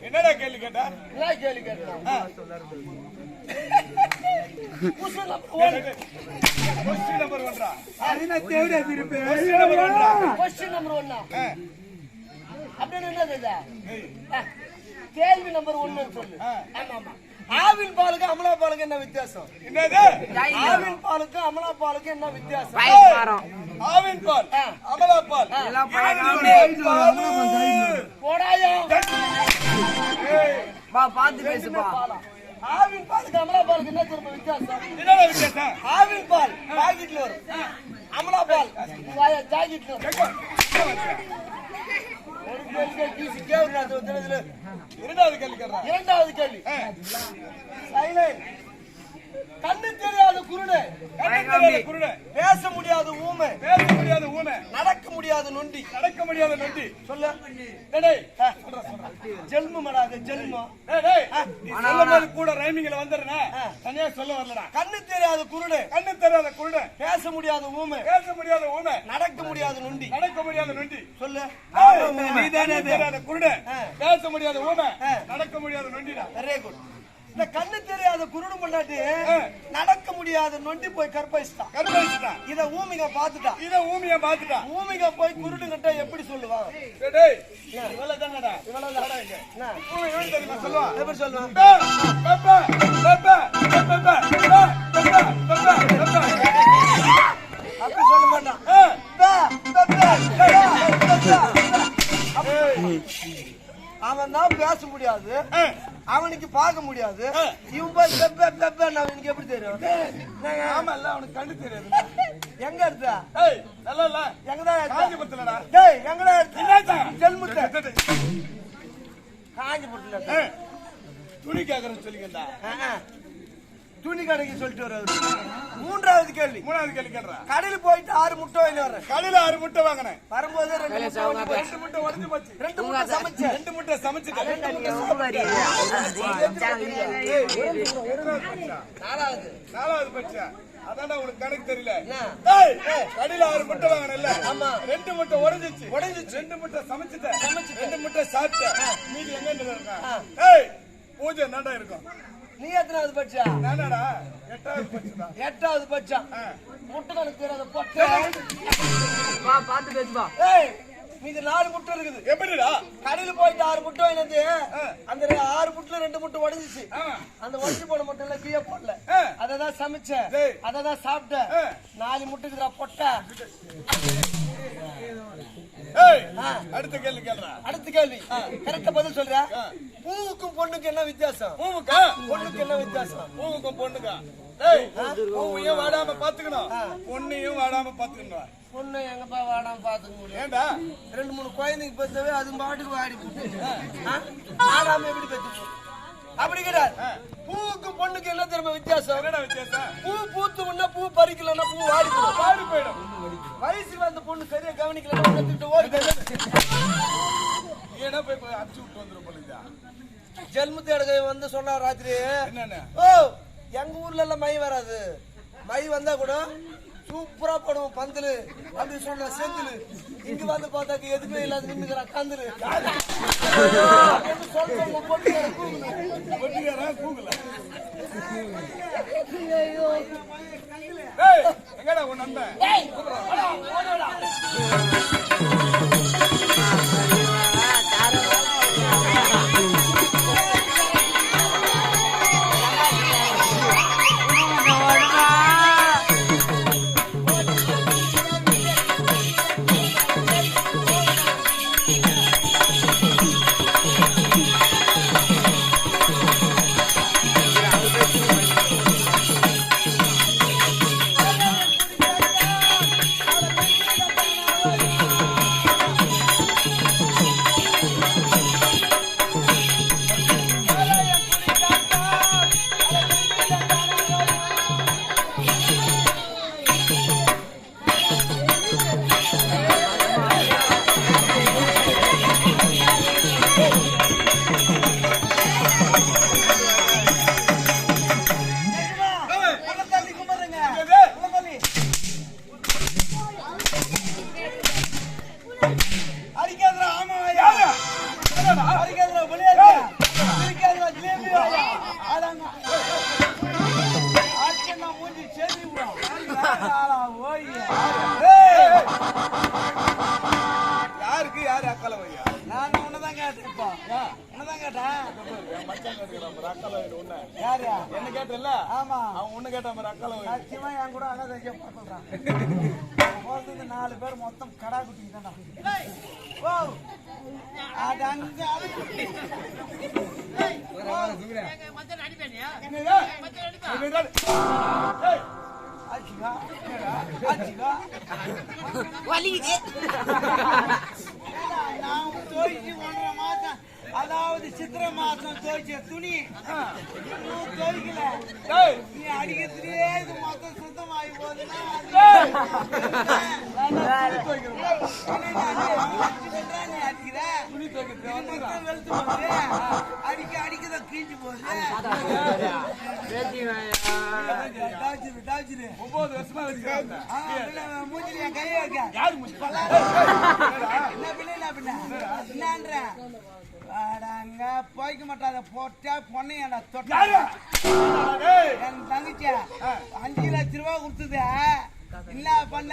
என்னடா கேள்வி கேட்டா கேள்வி கேட்டா கேள்வி நம்பர் 1 சொல்லு. ஆவின் பாலுக்கு அமலா பாலுக்கு என்ன வித்தியாசம்? என்னது? ஆவின் பாலுக்கு அமலா பாலுக்கு என்ன வித்தியாசம்? ஆவின் பால் அமலா பால் போடாயா பா பாத்து பேசுப்பா. ஆவின் பாலுக்கு அமலா பாலுக்கு என்ன திரும்ப வித்தியாசம்? என்ன வித்தியாசம்? ஆவின் பால் பாக்கெட்ல வரும், அமலா பால் ஜாக்கெட்ல வரும். இரண்டாவது கேள்வி கண்ணு தெரியாத குருடு, பேச முடியாத ஊமை, நடக்க முடியாத நொண்டி, சொல்ல ஜென்மடாது ஜென்மம் கூட ரைமிங்ல வந்துடுறா தனியா சொல்ல வரலடா. கண்ணு தெரியாத குருடு, பேச முடியாத ஊமை, நடக்க முடியாத நொண்டி, சொல்லு. குருடு, பேச முடியாத ஊமை, நடக்க முடியாத நொண்டிடா. Very good. இந்த கண்ணு தெரியாத குருடு பண்ணாட்டி நடக்க முடியாத நொண்டி போய் கற்பழிச்சுட்டான். இத ஊமிங்க பாத்துட்டா. ஊமிங்க போய் குருடு கிட்ட எப்படி சொல்லுவான்? இவ்வளவுதானடா, சொல்லுவான். எப்படி சொல்லுவான்? அப்படி சொல்ல மாட்டான். அவன் தான் பேச முடியாது, அவனுக்கு பார்க்க முடியாது. இவன் போய் அவனுக்கு எப்படி தெரியும்? ஆமா இல்ல, அவனுக்கு கண்டு தெரியாது. எங்க எடுத்த? எங்கதான் எங்கடா ஜெல்முத்த காஞ்சிபுரத்துல துணி கேக்குறேன்னு சொல்லிக்கா. துணி கடைக்கு சொல்லிட்டு வர்றாரு. மூன்றாவது கேள்வி கேட்கறா. கடையில் போயிட்டு 6 முட்டை வாங்கி வர்றேன். கடையில 6 முட்டை வாங்கினேன். வரும்போது 2 முட்டை உடஞ்சு போச்சு. 2 முட்டை சமைச்சேன். 2 முட்டை சமைச்சிட்டேன். நாலாவது பட்சா அதான்டா உனக்கு கணக்கு தெரியல. கடையில 6 முட்டை வாங்கினேன்ல, 2 முட்டை உடஞ்சிச்சு. 2 முட்டை சமைச்சிட்டேன். 2 முட்டை சாப்பிட்டேன். மீதி எங்க இருக்கா? பூஜை என்னடா இருக்கும்? நீ எத்தனாவது பட்சா? நானடா 8வது பட்சா. 8வது பட்சா. முட்டை கணக்கு தெரியாத பொட்டை. வா பாத்து பேசுவா. மீது 4 முட்டை இருக்குது. எப்படிடா கடையில போயிட்டு 6 முட்டை வாங்கினது அந்த 6 முட்டைல 2 முட்டை உடைஞ்சிச்சு. அந்த உடைஞ்சு போன முட்டைல கீழே போடல. அததான் சமைச்சேன், அததான் சாப்பிட்டேன். 4 முட்டைக்குதுடா பொட்டை. அடுத்த கேள்வி கேள்றா. அடுத்த கேள்வி கரெக்டா பதில் சொல்ற. பூவுக்கும் பொண்ணுக்கு என்ன வித்தியாசம்? பூவுக்கா பொண்ணுக்கு என்ன வித்தியாசம்? பூவுக்கும் பொண்ணுக்கா பூவையும் வாடாம பாத்துக்கணும், பொண்ணையும் வாடாம பாத்துக்கணும். பொண்ணு எங்கப்பா வாடாம பாத்துக்க முடியும்? ஏண்டா 2-3 குழந்தைக்கு பெற்றவே அது பாட்டுக்கு வாடி போட்டு ஆடாம எப்படி பெற்று அப்படி கிடையாது. பூவுக்கும் பொண்ணுக்கு என்ன தெரியுமா வித்தியாசம்? என்னடா வித்தியாசம்? பூ பூத்து முன்னா பூ பறிக்கலன்னா பூ வாடி போடும். வாடி போயிடும். வயசுக்கு வந்த பொண்ணு சரியா கவனிக்கலன்னா ஓடி ஏன்னா போய் அடிச்சு விட்டு வந்துடும் பொழுதா. ஜென்மத்து இடகை வந்து சொன்னா ராத்திரி என்னன்னு எங்க ஊர்ல எல்லாம் மை வராது, மை வந்தா கூட சூப்பரா போடுவோம் பந்தலு அப்படி சொன்ன செந்திலு. இங்க வந்து பார்த்தாக்க எதுவுமே இல்லாத நின்னுக்கிற கந்தலு எங்கடா உன் நண்பன்? யாருக்கு யாரு அக்கல வையா? நான் உன்னதான் கேட்டேன்ப்பா. உன்னதான் கேட்டேன். மச்சான் கேட்கிறான் அக்கல வைடு உன்ன. யாரு என்ன கேட்டல? ஆமா அவன் உன்ன கேட்டா மாதிரி அக்கல வைடு. சத்தியமா என் கூட அண்ணன் ஐயா பார்த்துறான். போறது 4 பேர் மொத்தம் கடா குட்டிங்க தான்டா. ஓ அடங்க மச்சன் அடிப்பேனியா? என்னடா? மச்சன் அடிப்பா. என்னடா? ஏய் அச்சிகா அச்சிகா வலிக்குது. நான் தோய்ச்சி 1.5 மாசம், அதாவது சித்திரை மாசம் தோய்ச்ச துணி இன்னும் தோய்க்கல. நீ அடிக்கிறதுலயே இது மொத்தம் சுத்தமாகி போகுதுன்னா நீ அடிக்கிற வெளுத்து போகுது. அடிக்கதான் கிழிஞ்சு போகுது. 9 வருஷமா வச்சிருக்காங்க. மூஞ்சில என் கையை வைக்க யாரு முச்சு? என்ன என்னன்ற அடங்க போய்க்க மாட்டாத போட்டா பொண்ணையடா தொட்டா. என் தங்கச்சி 5 லட்சம் ரூபாய் கொடுத்தது என்ன பண்ண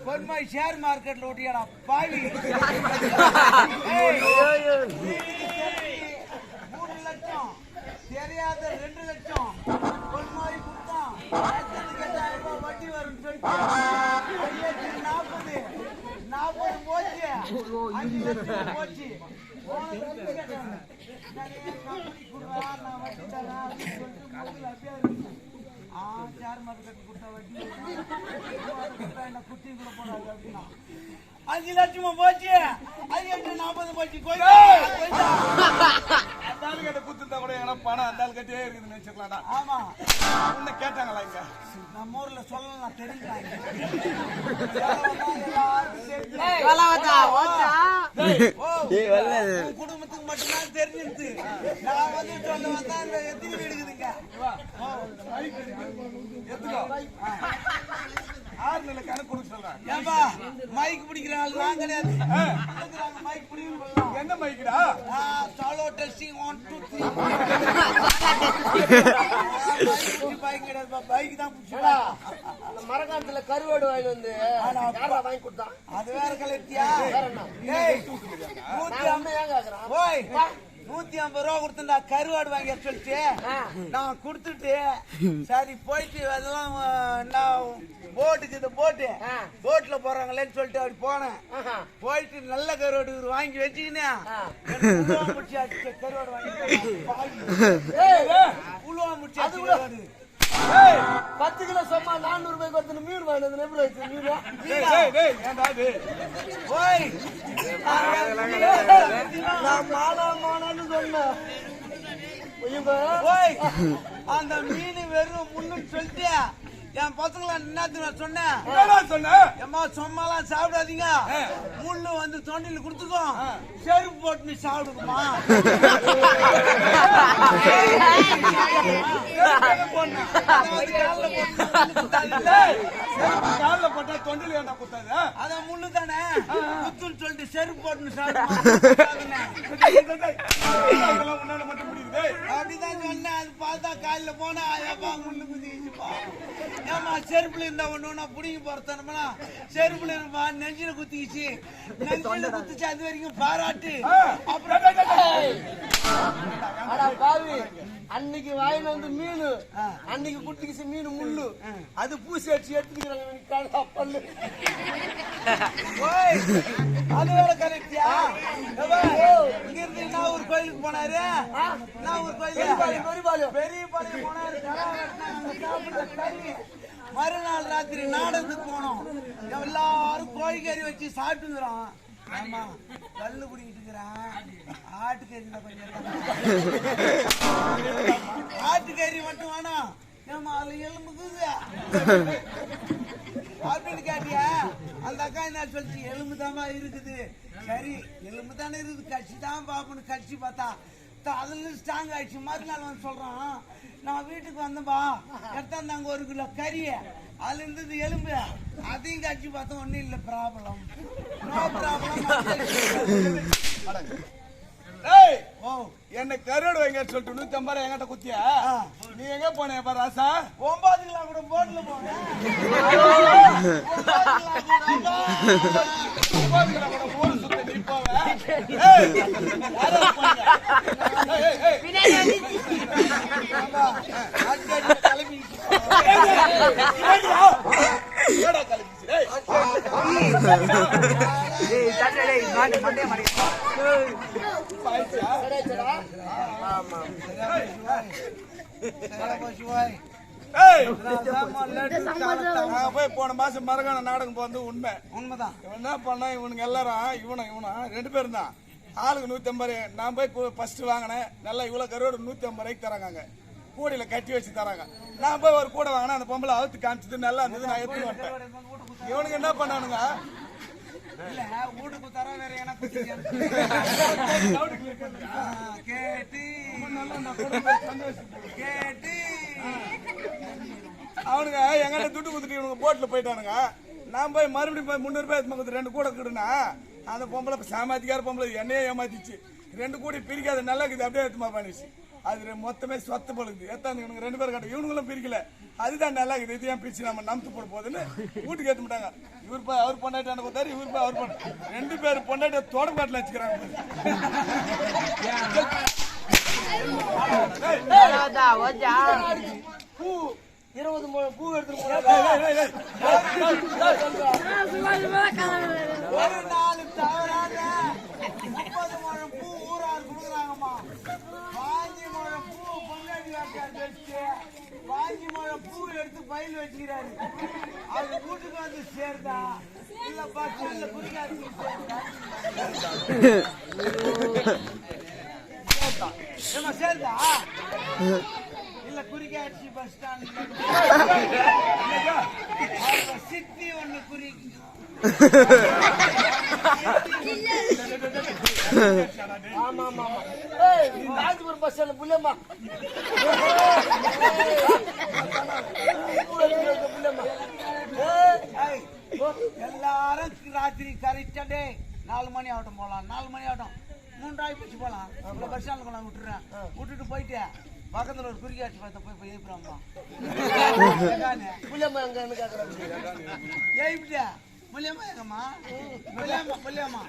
பொன்மை ஷேர் மார்க்கெட்ல ஓட்டியாடா பாவி. 3 லட்சம் தெரியாத 2 லட்சம் பொன்மாய் கொடுத்தான். 8,000 ரூபாய் வட்டி வரும் சொல்லிட்டு 40 போச்சு. 5 லட்சம் போச்சு. ஷேர் மார்க்கெட் கொடுத்த வட்டி குட்டி கூட போனாங்க அப்படின்னா 5 லட்சமும் போச்சு. 40 போச்சு. அந்த ஆளு கிட்ட குத்துட்டா கூட எங்கன்னா பணம் அந்த ஆளு கட்டியே இருக்குதுன்னு நினைச்சுக்கலாம்டா. ஆமா உன்னை கேட்டாங்களா இங்க? நம்ம ஊர்ல சொல்லலாம் தெரிஞ்சுக்கிறாங்க. குடும்பத்துக்கு மட்டும்தான் தெரிஞ்சிருது. நான் வந்து சொல்ல வந்தா எத்தனை வீடு இருக்குதுங்க? எத்துக்கோ 6 நிலை கணக்கு கொடுக்க சொல்றேன். ஏன்பா மைக் பிடிக்கிற ஆள் நான் கிடையாது. மைக் பிடிக்கணும். என்ன மைக்குடா? சாலோ டெஸ்டிங் 1 2 3 பைக் கிடையாதுப்பா, பைக் தான் பிடிச்சா. அந்த மரக்காணத்துல கருவாடு வாங்கி வந்து யாரா வாங்கி கொடுத்தான்? அது வேற கலெக்டியா? ஏய் 150 ரூபா கொடுத்துட்டா கருவாடு வாங்கி சொல்லிட்டு நான் கொடுத்துட்டு சரி போயிட்டு அதெல்லாம் நான் போட்டுக்கு இந்த போட்ல போறாங்களேன்னு சொல்லிட்டு அப்படி போனேன். போயிட்டு நல்ல கருவாடு வாங்கி வச்சுக்கினேன். கருவாடு வாங்கி புழுவா முடிச்சு அது 10 கிலோ சும்மா 400 ரூபாய்க்கு ஒருத்தர் மீன் வாங்கினது எப்படி வச்சு நான் மானான்னு சொன்னேன். அந்த மீன் வெறும் முன்னுன்னு சொல்லிட்டு என் பசங்களை என்ன சொன்னேன், ஏமா சும்மாலாம் சாப்பிடாதீங்க, முள்ளு வந்து தொண்டில குடுத்துக்கும், செருப்பு போட்டு சாப்பிடுமா. காலில் போட்டா தொண்டில் ஏண்டா குத்தாது? அதான் முள்ளு தானே குத்துன்னு சொல்லிட்டு செருப்பு போட்டு சாப்பிடுமா. உன்னால மட்டும் முடியுது. அப்படிதான் சொன்னேன். அது பார்த்தா காலையில போனா ஏப்பா முள்ளு குத்திச்சுப்பா. ஏமா செருப்புல இருந்தா ஒண்ணு நான் புடிங்கி போறேன்னா செருப்புல இருப்பா நெஞ்சில குத்திக்கிச்சு. நெஞ்சில குத்திச்சு அது வரைக்கும் பாராட்டு. அப்புறம் பாவி அன்னைக்கு வாயில வந்து மீன் அன்னைக்கு குட்டிக்கிச்சு மீன் முள்ளு அது பூசி அடிச்சு எடுத்துக்கிறாங்க. பல்லு அது வேற கரெக்டியா? இங்க இருந்து நான் ஒரு கோயிலுக்கு போனாரு. நான் ஒரு கோயில் பெரிய பாளையம் போனாரு. மறுநாள் ராத்திரி நாடகத்துக்கு போனோம். எல்லாரும் கோழிக்கறி வச்சு சாப்பிட்டுக்கிறோம். ஆமா கல்லு குடிக்கிட்டு இருக்கிறான். ஆட்டுக்கறி கொஞ்சம் ஆட்டுக்கறி மட்டும் வேணாம். ஏமா அதுல எலும்புக்குது அப்படின்னு கேட்டியா? அந்த அக்கா என்ன சொல்லிச்சு, எலும்பு தாமா இருக்குது. சரி எலும்பு தானே இருக்குது, கட்சி தான் பாப்பன்னு கட்சி பார்த்தா அதுல ஸ்ட்ராங் ஆயிடுச்சு. மறுநாள் வந்து சொல்றான், நான் வீட்டுக்கு வந்தேன்பா, எடுத்தாந்தாங்க 1 கிலோ கறிய, அதுல இருந்தது எலும்பு, அதையும் கட்சி பார்த்தா ஒன்னும் இல்ல, ப்ராப்ளம் நோ ப்ராப்ளம். என்ன கருவாடு வாங்க சொல்லிட்டு 150 ரூபாய் என்கிட்ட குத்தியா? நீ எங்க போன பாரு ராசா? 9 கிலோ கூட போட்ல போனேன். 9 கிலோ கூட ஊரு சுத்த நீ போவ. போன மாசம் மரகான நாடகம் வந்து உண்மைதான். என்ன பண்ண இவனுங்க எல்லாரும் இவனா 2 பேரும் தான். ஆளுக்கு 150. நான் போய் ஃபர்ஸ்ட் வாங்கினேன். நல்லா இவ்வளவு கருவாடு 150 ரூபாய்க்கு தராங்க. கூடையில கட்டி வச்சு தராங்க. நான் போய் ஒரு கூடை வாங்கினேன். அந்த பொம்பளை அவுத்து காமிச்சது நல்லா இருந்தது. நான் எடுத்து வந்துட்டேன். இவனுக்கு என்ன பண்ணானுங்க, வீட்டுக்கு தர வேற எனக்கு கேட்டு அவனுங்க எங்கிட்ட துட்டு குத்துட்டு இவனுங்க போட்ல போயிட்டானுங்க. நான் போய் மறுபடியும் போய் 300 ரூபாய் 2 கூட கிடுனா அந்த பொம்பளை சாமாத்திக்கார பொம்பளை என்னையே ஏமாத்திச்சு. 2 கூடி பிரிக்காத நல்லா இருக்குது, அப்படியே எடுத்துமா பண்ணிச்சு. அது மொத்தமே சொத்து பழுகுது. எத்தாந்து இவனுங்க 2 பேரும் கட்ட, இவனுங்களும் பிரிக்கல. அதுதான் நல்லா இருக்குது, இதையும் பிரிச்சு நம்ம நம்பு போட போகுதுன்னு வீட்டுக்கு ஏற்ற மாட்டாங்க. இவர் போய் அவர் பொண்டாட்டி எனக்கு கொடுத்தாரு, இவர் போய் அவர் 2 பேரும் பொண்டாட்டிய தோட்டப்பாட்டில் வச்சுக்கிறாங்க. பூ 20 முழம் பூ எடுத்துட்டு ஒரு 4 தவறான 30 முழம் பூ ஊரார் கொடுக்குறாங்கம்மா. 5 முழம் பூ பொங்கல் வாட்டியார் வச்சு 5 முழம் பூ எடுத்து பயில் வச்சுக்கிறாரு. அது வீட்டுக்கு வந்து சேர்ந்தா இல்லப்பா செல்ல குறிக்காது சேர்ந்தா இல்ல குறிக்காட்சி பஸ் ஸ்டாண்ட் சித்தி ஒண்ணு குறிக்கு. ஆமா ஆமா ராஜபுரம் பஸ் ஸ்டாண்ட் புள்ளம்மா புள்ளம்மா எல்லாரும் ராத்திரி கரெக்டா டே 4 மணி ஆகட்டும் போலாம் 4 மணி ஆகட்டும் 3 ஆகி போச்சு போலாம் அப்புறம் பஸ் ஸ்டாண்ட்ல கொண்டாந்து விட்டுறேன் விட்டுட்டு போயிட்டு பக்கத்துல ஒரு குறுகியாட்சி பார்த்த போய் எழுப்புறாம்மா புள்ளம்மா எங்கன்னு கேக்குறாங்க. எழுப்பிட்டா முல்லியம்மா எங்கம்மா முல்லியம்மா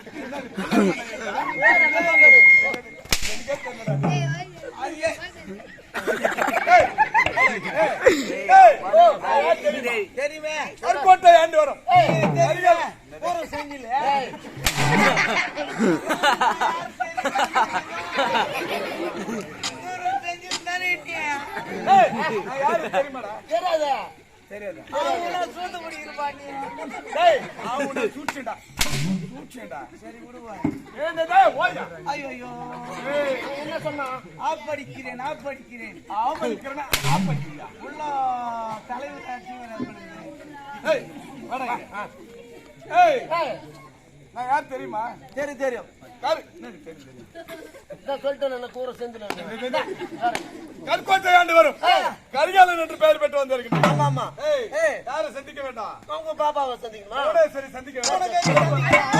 தெரியுமே கருக்கோட்டை ஆண்டு வரும் ஒரு செஞ்சில யாரு தெரியுமாடா? தெரியாதா? தெரியாது. சூத்து குடிக்கிறப்பா நீ டேய், அவனை சூழ்ச்சிடா. சூழ்ச்சிடா. சரி விடுவா டேய், ஓய்டா. ஐயோ ஏய், என்ன சொன்னா? ஆப்படிக்கிறேன் ஆப்படிக்கிறேன்னா ஆப்படிக்கிறியா? உள்ள தலைவர் ஏய், வாடா இங்க. ஏய், நான் யார் தெரியுமா? தெரியும் யாரு? என்னது தெரியும்? நான் சொல்லிட்டேன் நான் கூற செஞ்சுல. கற்கோட்டை ஆண்டு வரும் கரிகாலன் என்று பெயர் பெற்று வந்திருக்கிறேன். ஆமாமா. ஏய், யாரை சந்திக்க வேண்டாம்? உங்க பாப்பாவை சந்திக்கணுமா? சரி சந்திக்க வேண்டாம்.